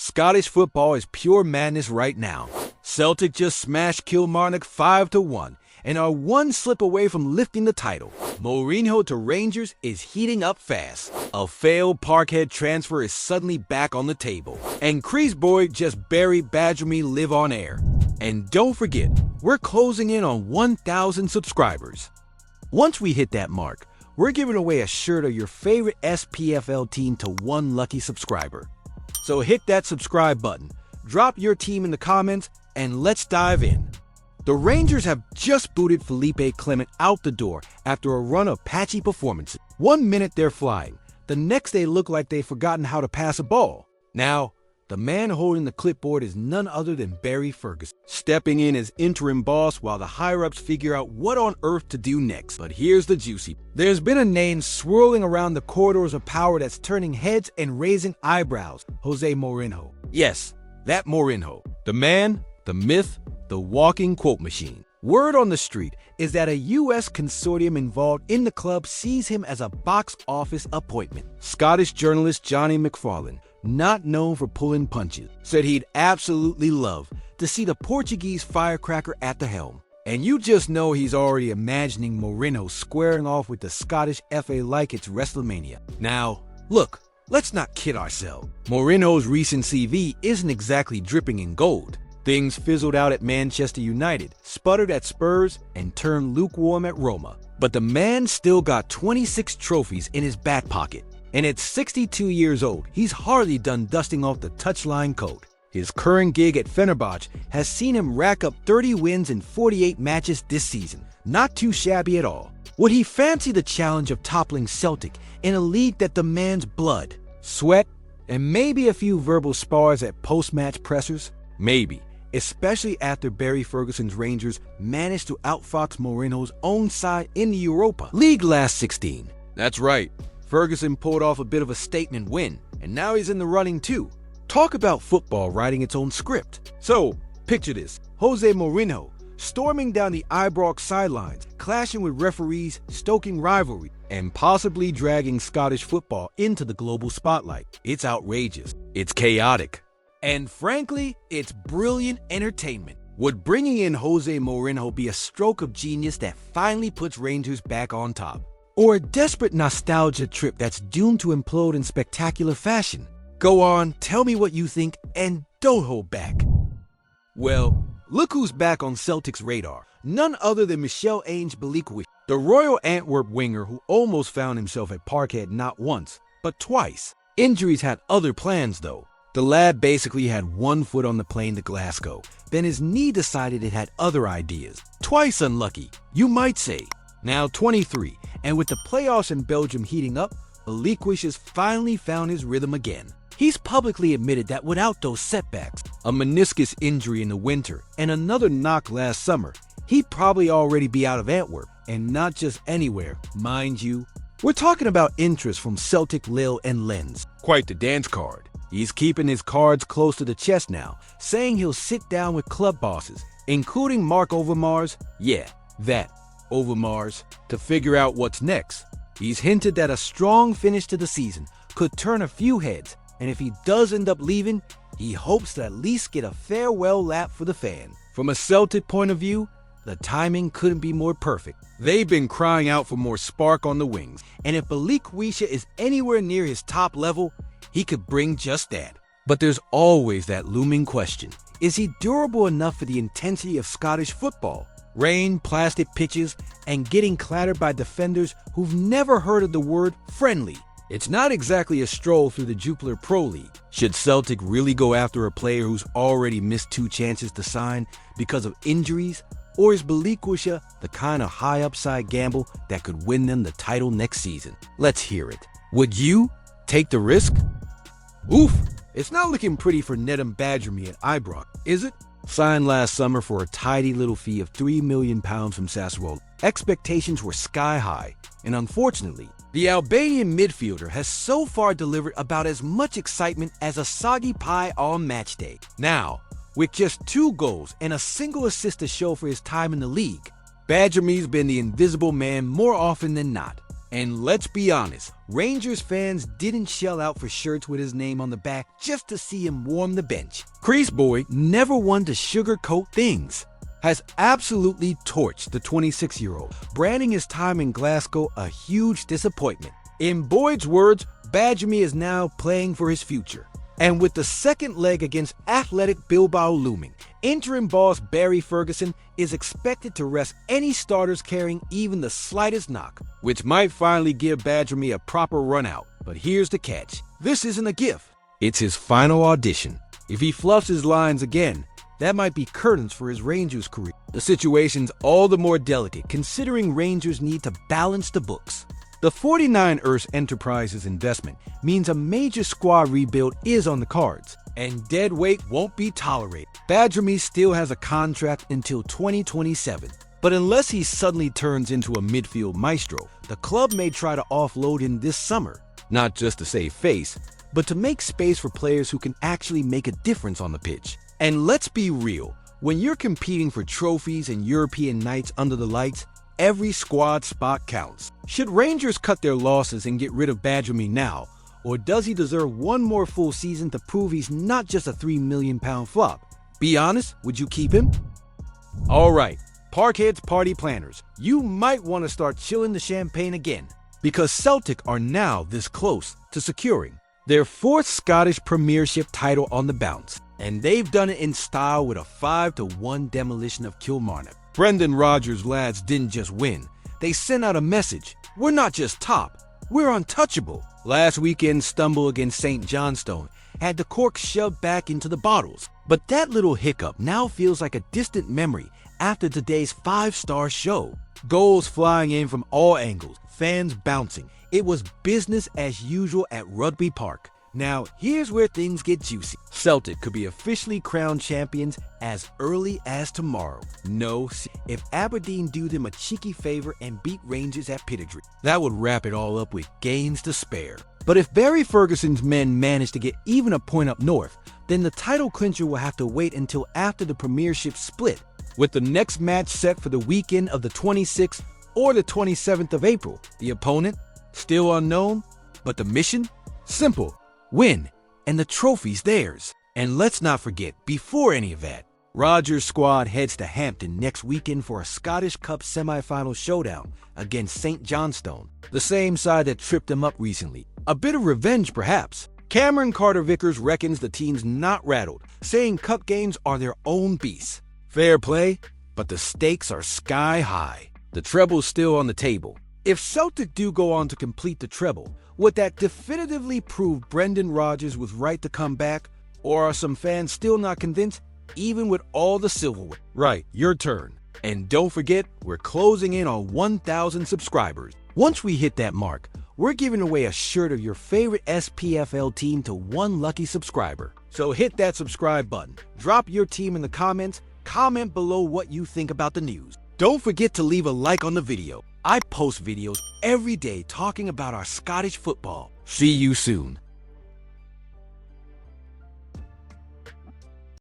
Scottish football is pure madness right now. Celtic just smashed Kilmarnock 5-1 and are one slip away from lifting the title. Mourinho to Rangers is heating up fast. A failed Parkhead transfer is suddenly back on the table. And Kris Boyd just buried Bajrami live on air. And don't forget, we're closing in on 1,000 subscribers. Once we hit that mark, we're giving away a shirt of your favorite SPFL team to one lucky subscriber. So hit that subscribe button, drop your team in the comments, and let's dive in. The Rangers have just booted Felipe Clement out the door after a run of patchy performances. 1 minute they're flying, the next they look like they've forgotten how to pass a ball. Now, the man holding the clipboard is none other than Barry Ferguson, stepping in as interim boss while the higher-ups figure out what on earth to do next. But here's the juicy. There's been a name swirling around the corridors of power that's turning heads and raising eyebrows. José Mourinho. Yes, that Mourinho. The man, the myth, the walking quote machine. Word on the street is that a U.S. consortium involved in the club sees him as a box office appointment. Scottish journalist Johnny McFarlane, not known for pulling punches, said he'd absolutely love to see the Portuguese firecracker at the helm. And you just know he's already imagining Mourinho squaring off with the Scottish FA like it's WrestleMania. Now, look, let's not kid ourselves. Mourinho's recent CV isn't exactly dripping in gold. Things fizzled out at Manchester United, sputtered at Spurs, and turned lukewarm at Roma. But the man still got 26 trophies in his back pocket. And at 62 years old, he's hardly done dusting off the touchline coat. His current gig at Fenerbahce has seen him rack up 30 wins in 48 matches this season. Not too shabby at all. Would he fancy the challenge of toppling Celtic in a league that demands blood, sweat, and maybe a few verbal spars at post-match pressers? Maybe, especially after Barry Ferguson's Rangers managed to outfox Mourinho's own side in the Europa League last 16. That's right. Ferguson pulled off a bit of a statement win, and now he's in the running too. Talk about football writing its own script. So, picture this. José Mourinho storming down the Ibrox sidelines, clashing with referees, stoking rivalry, and possibly dragging Scottish football into the global spotlight. It's outrageous. It's chaotic. And frankly, it's brilliant entertainment. Would bringing in José Mourinho be a stroke of genius that finally puts Rangers back on top? Or a desperate nostalgia trip that's doomed to implode in spectacular fashion? Go on, tell me what you think, and don't hold back. Well, look who's back on Celtic's radar. None other than Michel-Ange Balikwisha, the Royal Antwerp winger who almost found himself at Parkhead not once, but twice. Injuries had other plans though. The lad basically had one foot on the plane to Glasgow. Then his knee decided it had other ideas. Twice unlucky, you might say. Now 23, and with the playoffs in Belgium heating up, Balikwisha's finally found his rhythm again. He's publicly admitted that without those setbacks, a meniscus injury in the winter, and another knock last summer, he'd probably already be out of Antwerp, and not just anywhere, mind you. We're talking about interest from Celtic, Lille, and Lens. Quite the dance card. He's keeping his cards close to the chest now, saying he'll sit down with club bosses, including Mark Overmars, Overmars, to figure out what's next. He's hinted that a strong finish to the season could turn a few heads, and if he does end up leaving, he hopes to at least get a farewell lap for the fan. From a Celtic point of view, the timing couldn't be more perfect. They've been crying out for more spark on the wings, and if Balikwisha is anywhere near his top level, he could bring just that. But there's always that looming question. Is he durable enough for the intensity of Scottish football? Rain, plastic pitches, and getting clattered by defenders who've never heard of the word friendly. It's not exactly a stroll through the Jupiler Pro League. Should Celtic really go after a player who's already missed 2 chances to sign because of injuries? Or is Balikwisha the kind of high upside gamble that could win them the title next season? Let's hear it. Would you take the risk? Oof, it's not looking pretty for Nedim Bajrami at Ibrox, is it? Signed last summer for a tidy little fee of £3 million from Sassuolo. Expectations were sky high, and unfortunately, the Albanian midfielder has so far delivered about as much excitement as a soggy pie on match day. Now, with just 2 goals and a single assist to show for his time in the league, Bajrami's been the invisible man more often than not. And let's be honest, Rangers fans didn't shell out for shirts with his name on the back just to see him warm the bench. Kris Boyd, never one to sugarcoat things, has absolutely torched the 26-year-old, branding his time in Glasgow a huge disappointment. In Boyd's words, Bajrami is now playing for his future. And with the second leg against Athletic Bilbao looming, interim boss Barry Ferguson is expected to rest any starters carrying even the slightest knock, which might finally give Bajrami a proper run out. But here's the catch. This isn't a gift. It's his final audition. If he fluffs his lines again, that might be curtains for his Rangers career. The situation's all the more delicate considering Rangers need to balance the books. The 49ers Enterprises investment means a major squad rebuild is on the cards, and dead weight won't be tolerated. Bajrami still has a contract until 2027, but unless he suddenly turns into a midfield maestro, the club may try to offload him this summer, not just to save face, but to make space for players who can actually make a difference on the pitch. And let's be real, when you're competing for trophies and European nights under the lights, every squad spot counts. Should Rangers cut their losses and get rid of Bajrami now, or does he deserve one more full season to prove he's not just a £3 million flop? Be honest, would you keep him? Alright, Parkhead's party planners, you might want to start chilling the champagne again, because Celtic are now this close to securing their fourth Scottish Premiership title on the bounce, and they've done it in style with a 5-1 demolition of Kilmarnock. Brendan Rodgers' lads didn't just win, they sent out a message. We're not just top, we're untouchable. Last weekend's stumble against St. Johnstone had the cork shoved back into the bottles. But that little hiccup now feels like a distant memory after today's 5-star show. Goals flying in from all angles, fans bouncing. It was business as usual at Rugby Park. Now, here's where things get juicy. Celtic could be officially crowned champions as early as tomorrow. No, if Aberdeen do them a cheeky favor and beat Rangers at Pittodrie, that would wrap it all up with gains to spare. But if Barry Ferguson's men manage to get even a point up north, then the title clincher will have to wait until after the Premiership split, with the next match set for the weekend of the 26th or the 27th of April. The opponent? Still unknown, but the mission? Simple. Win, and the trophy's theirs. And let's not forget, before any of that, Rodgers' squad heads to Hampton next weekend for a Scottish Cup semi-final showdown against St. Johnstone, the same side that tripped them up recently. A bit of revenge, perhaps. Cameron Carter-Vickers reckons the team's not rattled, saying cup games are their own beasts. Fair play, but the stakes are sky high. The treble's still on the table. If Celtic do go on to complete the treble, would that definitively prove Brendan Rodgers was right to come back? Or are some fans still not convinced, even with all the silverware? Right, your turn. And don't forget, we're closing in on 1,000 subscribers. Once we hit that mark, we're giving away a shirt of your favorite SPFL team to one lucky subscriber. So hit that subscribe button, drop your team in the comments, comment below what you think about the news. Don't forget to leave a like on the video. I post videos every day talking about our Scottish football. See you soon.